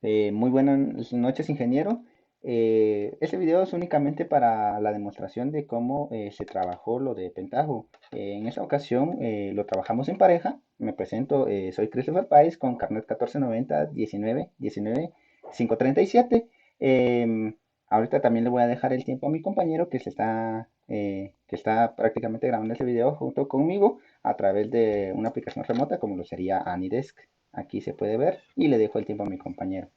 Muy buenas noches, ingeniero. Este video es únicamente para la demostración de cómo se trabajó lo de Pentaho. En esta ocasión lo trabajamos en pareja. Me presento, soy Christopher Páez con carnet 1490 19 537. Ahorita también le voy a dejar el tiempo a mi compañero que está prácticamente grabando este video junto conmigo a través de una aplicación remota como lo sería Anydesk. Aquí se puede ver y le dejo el tiempo a mi compañero.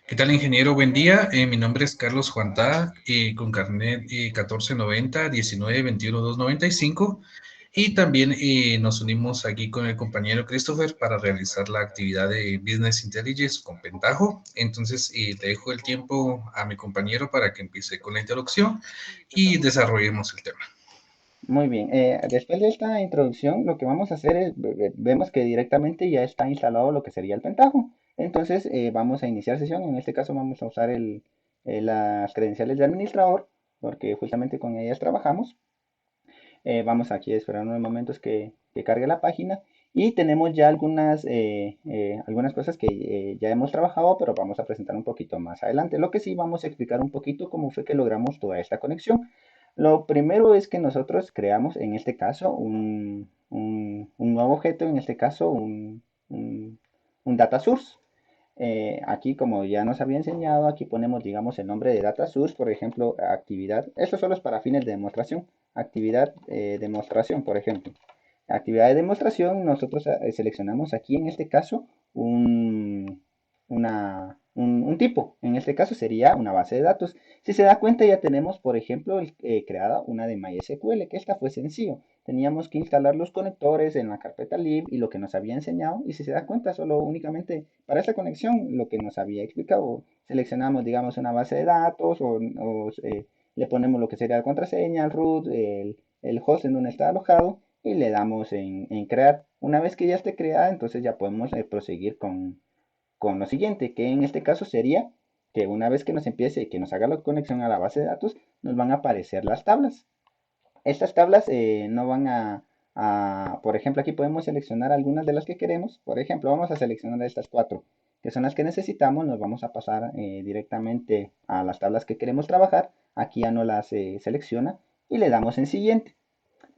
¿Qué tal, ingeniero? Buen día. Mi nombre es Carlos Juantá, con carnet 1490 19 21 295. Y también nos unimos aquí con el compañero Christopher para realizar la actividad de Business Intelligence con Pentaho. Entonces, le dejo el tiempo a mi compañero para que empiece con la introducción y desarrollemos el tema. Muy bien, después de esta introducción, lo que vamos a hacer es, vemos que directamente ya está instalado lo que sería el Pentaho. Entonces, vamos a iniciar sesión. En este caso vamos a usar las credenciales de administrador, porque justamente con ellas trabajamos. Vamos aquí a esperar unos momentos que cargue la página. Y tenemos ya algunas cosas que ya hemos trabajado, pero vamos a presentar un poquito más adelante. Lo que sí, vamos a explicar un poquito cómo fue que logramos toda esta conexión. Lo primero es que nosotros creamos, en este caso, un nuevo objeto, en este caso, un data source. Aquí, como ya nos había enseñado, aquí ponemos, digamos, el nombre de data source, por ejemplo, actividad. Esto solo es para fines de demostración. Actividad demostración, por ejemplo. Actividad de demostración, nosotros seleccionamos aquí, en este caso, un tipo. En este caso sería una base de datos. Si se da cuenta, ya tenemos, por ejemplo, creada una de MySQL, que esta fue sencillo. Teníamos que instalar los conectores en la carpeta lib y lo que nos había enseñado. Y si se da cuenta, solo únicamente para esta conexión, lo que nos había explicado, seleccionamos, digamos, una base de datos o le ponemos lo que sería la contraseña, el root, el host en donde está alojado y le damos en crear. Una vez que ya esté creada, entonces ya podemos proseguir con lo siguiente, que en este caso sería que una vez que nos empiece, que nos haga la conexión a la base de datos, nos van a aparecer las tablas. Estas tablas no van por ejemplo, aquí podemos seleccionar algunas de las que queremos. Por ejemplo, vamos a seleccionar estas cuatro, que son las que necesitamos. Nos vamos a pasar directamente a las tablas que queremos trabajar. Aquí ya no las selecciona y le damos en siguiente.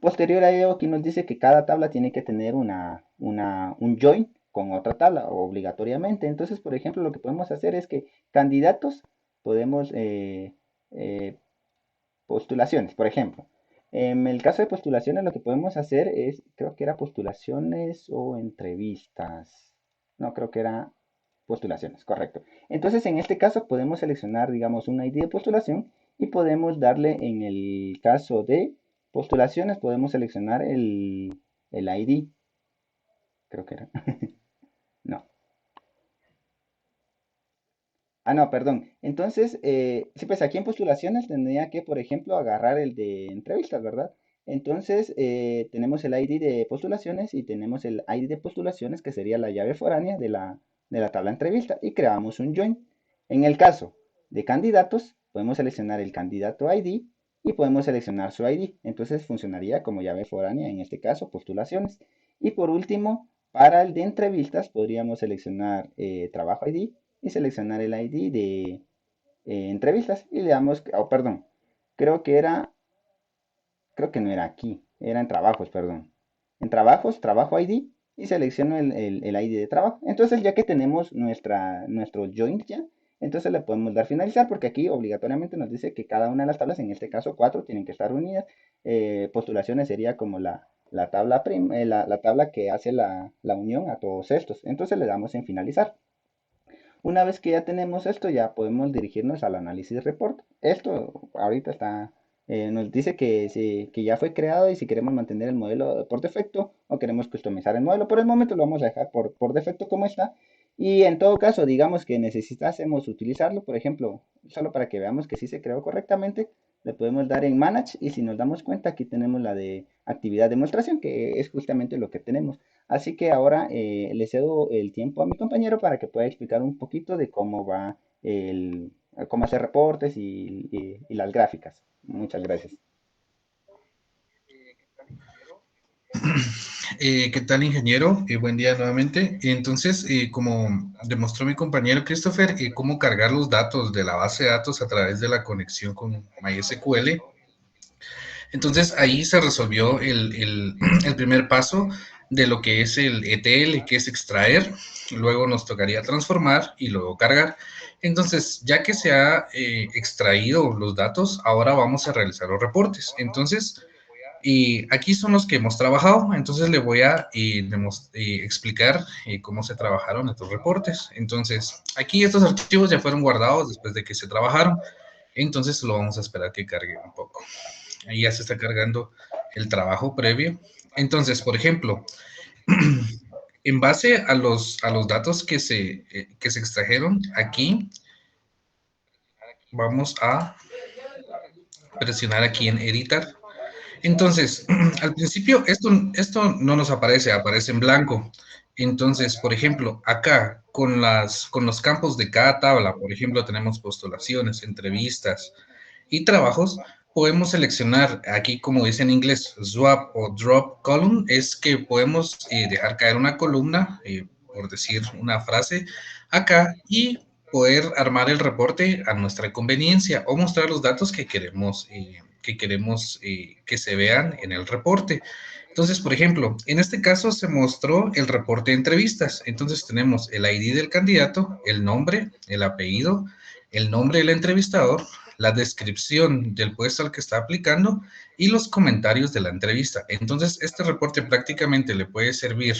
Posterior a ello, aquí nos dice que cada tabla tiene que tener un join con otra tabla obligatoriamente. Entonces, por ejemplo, lo que podemos hacer es que candidatos podemos postulaciones, por ejemplo. En el caso de postulaciones, lo que podemos hacer es, creo que era postulaciones o entrevistas. No, creo que era postulaciones, correcto. Entonces, en este caso podemos seleccionar, digamos, un ID de postulación y podemos darle, en el caso de postulaciones, podemos seleccionar el ID, creo que era. No. Ah, no, perdón. Entonces, sí, pues aquí en postulaciones tendría que, por ejemplo, agarrar el de entrevistas, ¿verdad? Entonces, tenemos el ID de postulaciones y tenemos el ID de postulaciones, que sería la llave foránea de la tabla entrevista, y creamos un join. En el caso de candidatos, podemos seleccionar el candidato ID y podemos seleccionar su ID. Entonces, funcionaría como llave foránea, en este caso, postulaciones. Y por último, para el de entrevistas, podríamos seleccionar trabajo ID y seleccionar el ID de entrevistas y le damos, oh, perdón, creo que era, creo que no era aquí, era en trabajos, perdón. En trabajos, trabajo ID y selecciono el ID de trabajo. Entonces ya que tenemos nuestro joint ya, entonces le podemos dar finalizar porque aquí obligatoriamente nos dice que cada una de las tablas, en este caso cuatro, tienen que estar unidas. Postulaciones sería como la tabla, la tabla que hace la unión a todos estos. Entonces le damos en finalizar. Una vez que ya tenemos esto, ya podemos dirigirnos al análisis report. Esto ahorita nos dice que ya fue creado y si queremos mantener el modelo por defecto o queremos customizar el modelo. Por el momento lo vamos a dejar por defecto como está. Y en todo caso, digamos que necesitásemos utilizarlo, por ejemplo, solo para que veamos que sí se creó correctamente, le podemos dar en Manage y si nos damos cuenta, aquí tenemos la de actividad demostración, que es justamente lo que tenemos. Así que ahora le cedo el tiempo a mi compañero para que pueda explicar un poquito de cómo va cómo hacer reportes y las gráficas. Muchas gracias. ¿Qué tal, ingeniero? Buen día nuevamente. Entonces, como demostró mi compañero Christopher, cómo cargar los datos de la base de datos a través de la conexión con MySQL. Entonces, ahí se resolvió el primer paso de lo que es el ETL, que es extraer. Luego nos tocaría transformar y luego cargar. Entonces, ya que se ha extraído los datos, ahora vamos a realizar los reportes. Entonces, y aquí son los que hemos trabajado, entonces le voy a explicar cómo se trabajaron estos reportes. Entonces, aquí estos archivos ya fueron guardados después de que se trabajaron, entonces lo vamos a esperar que cargue un poco. Ahí ya se está cargando el trabajo previo. Entonces, por ejemplo, en base a los datos que se extrajeron, aquí vamos a presionar aquí en editar. Entonces, al principio esto no nos aparece, aparece en blanco. Entonces, por ejemplo, acá con los campos de cada tabla, por ejemplo, tenemos postulaciones, entrevistas y trabajos, podemos seleccionar aquí, como dice en inglés, swap o drop column, es que podemos dejar caer una columna, por decir una frase, acá y poder armar el reporte a nuestra conveniencia o mostrar los datos que queremos que se vean en el reporte. Entonces, por ejemplo, en este caso se mostró el reporte de entrevistas. Entonces tenemos el ID del candidato, el nombre, el apellido, el nombre del entrevistador, la descripción del puesto al que está aplicando y los comentarios de la entrevista. Entonces, este reporte prácticamente le puede servir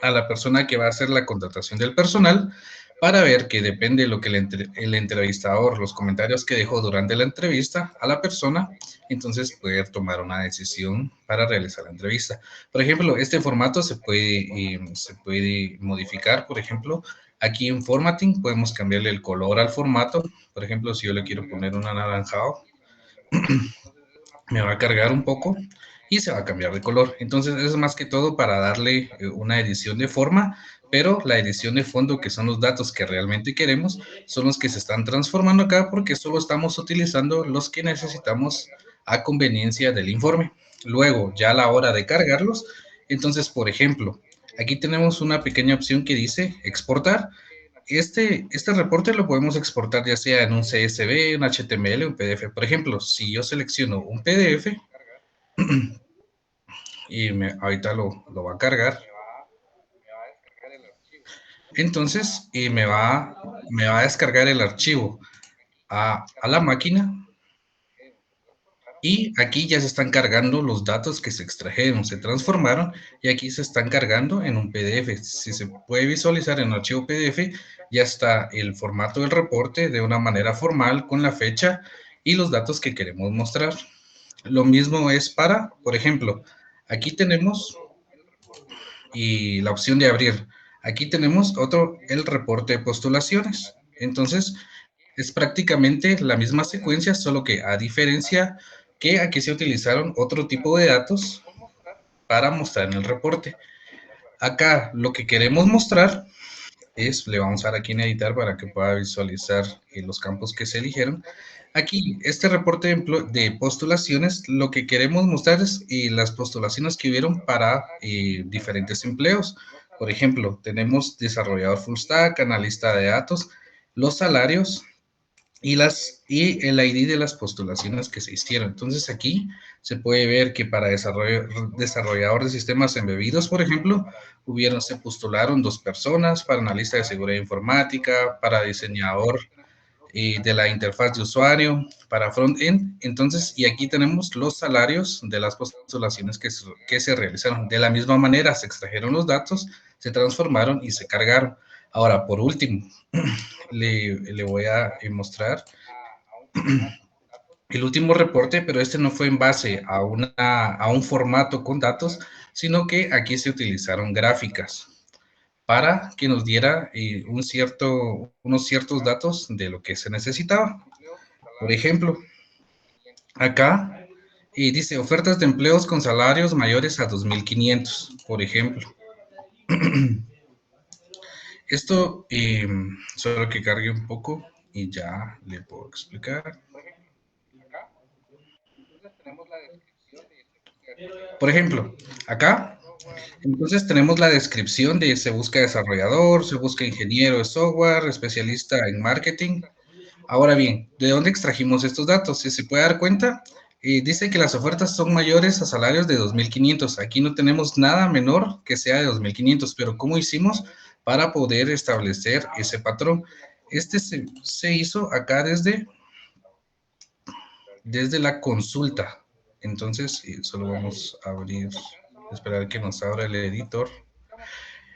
a la persona que va a hacer la contratación del personal para ver que depende de lo que el entrevistador, los comentarios que dejó durante la entrevista a la persona, entonces poder tomar una decisión para realizar la entrevista. Por ejemplo, este formato se puede modificar, por ejemplo, aquí en Formatting podemos cambiarle el color al formato. Por ejemplo, si yo le quiero poner un anaranjado, me va a cargar un poco y se va a cambiar de color. Entonces es más que todo para darle una edición de forma, pero la edición de fondo, que son los datos que realmente queremos, son los que se están transformando acá porque solo estamos utilizando los que necesitamos a conveniencia del informe. Luego, ya a la hora de cargarlos, entonces, por ejemplo, aquí tenemos una pequeña opción que dice exportar. Este reporte lo podemos exportar ya sea en un CSV, un HTML, un PDF. Por ejemplo, si yo selecciono un PDF y ahorita lo va a cargar, entonces me va a descargar el archivo a la máquina y aquí ya se están cargando los datos que se extrajeron, se transformaron y aquí se están cargando en un PDF. Si se puede visualizar en el archivo PDF, ya está el formato del reporte de una manera formal con la fecha y los datos que queremos mostrar. Lo mismo es para, por ejemplo, aquí tenemos y la opción de abrir. Aquí tenemos otro, el reporte de postulaciones. Entonces, es prácticamente la misma secuencia, solo que a diferencia que aquí se utilizaron otro tipo de datos para mostrar en el reporte. Acá lo que queremos mostrar es, le vamos a dar aquí en editar para que pueda visualizar los campos que se eligieron. Aquí, este reporte de postulaciones, lo que queremos mostrar es las postulaciones que hubieron para diferentes empleos. Por ejemplo, tenemos desarrollador full stack, analista de datos, los salarios, y el ID de las postulaciones que se hicieron. Entonces aquí se puede ver que para desarrollador de sistemas embebidos, por ejemplo, se postularon dos personas, para analista de seguridad informática, para diseñador de la interfaz de usuario, para front-end. Entonces, y aquí tenemos los salarios de las postulaciones que se realizaron. De la misma manera, se extrajeron los datos, se transformaron y se cargaron. Ahora, por último, le voy a mostrar el último reporte, pero este no fue en base a un formato con datos, sino que aquí se utilizaron gráficas para que nos diera unos ciertos datos de lo que se necesitaba. Por ejemplo, acá dice ofertas de empleos con salarios mayores a 2.500, por ejemplo. Esto solo que cargue un poco y ya le puedo explicar. Por ejemplo, acá, entonces tenemos la descripción de se busca desarrollador, se busca ingeniero de software, especialista en marketing. Ahora bien, ¿de dónde extrajimos estos datos? Si se puede dar cuenta, dice que las ofertas son mayores a salarios de 2.500. Aquí no tenemos nada menor que sea de 2.500, pero ¿cómo hicimos para poder establecer ese patrón? Este se hizo acá desde la consulta. Entonces, solo vamos a abrir, esperar que nos abra el editor.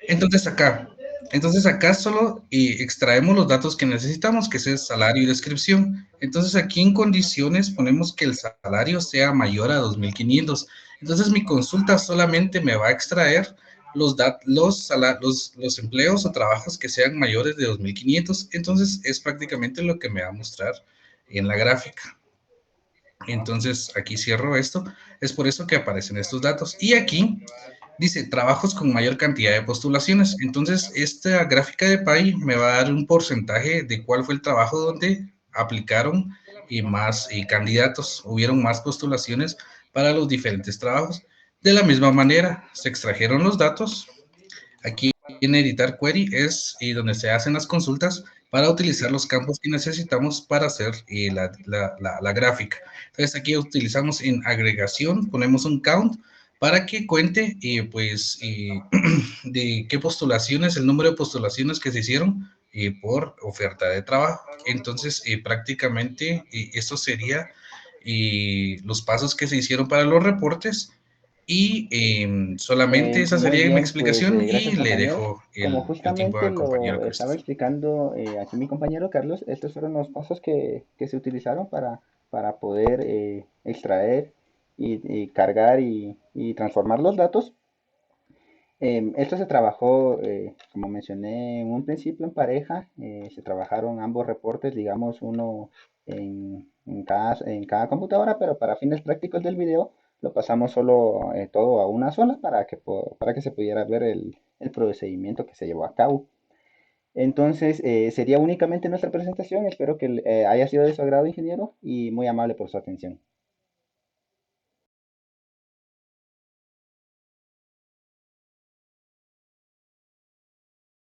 Entonces acá, entonces acá solo extraemos los datos que necesitamos, que es el salario y descripción. Entonces aquí en condiciones ponemos que el salario sea mayor a 2.500. Entonces mi consulta solamente me va a extraer los empleos o trabajos que sean mayores de 2.500. Entonces es prácticamente lo que me va a mostrar en la gráfica. Entonces aquí cierro esto. Es por eso que aparecen estos datos. Y aquí dice trabajos con mayor cantidad de postulaciones. Entonces, esta gráfica de PAI me va a dar un porcentaje de cuál fue el trabajo donde aplicaron y más candidatos. Hubieron más postulaciones para los diferentes trabajos. De la misma manera, se extrajeron los datos. Aquí en editar query es donde se hacen las consultas para utilizar los campos que necesitamos para hacer la gráfica. Entonces aquí utilizamos en agregación, ponemos un count para que cuente pues de qué postulaciones, el número de postulaciones que se hicieron por oferta de trabajo. Entonces prácticamente eso sería los pasos que se hicieron para los reportes y solamente esa Muy sería mi bien, pues explicación y gracias le compañero. dejo Como el tiempo justamente al lo compañero estaba Christopher. explicando aquí mi compañero Carlos, estos fueron los pasos que se utilizaron para poder extraer y cargar y transformar los datos. Esto se trabajó, como mencioné en un principio, en pareja. Se trabajaron ambos reportes, digamos, uno en cada computadora, pero para fines prácticos del video lo pasamos solo todo a una sola para que se pudiera ver el procedimiento que se llevó a cabo. Entonces, sería únicamente nuestra presentación. Espero que haya sido de su agrado, ingeniero, y muy amable por su atención.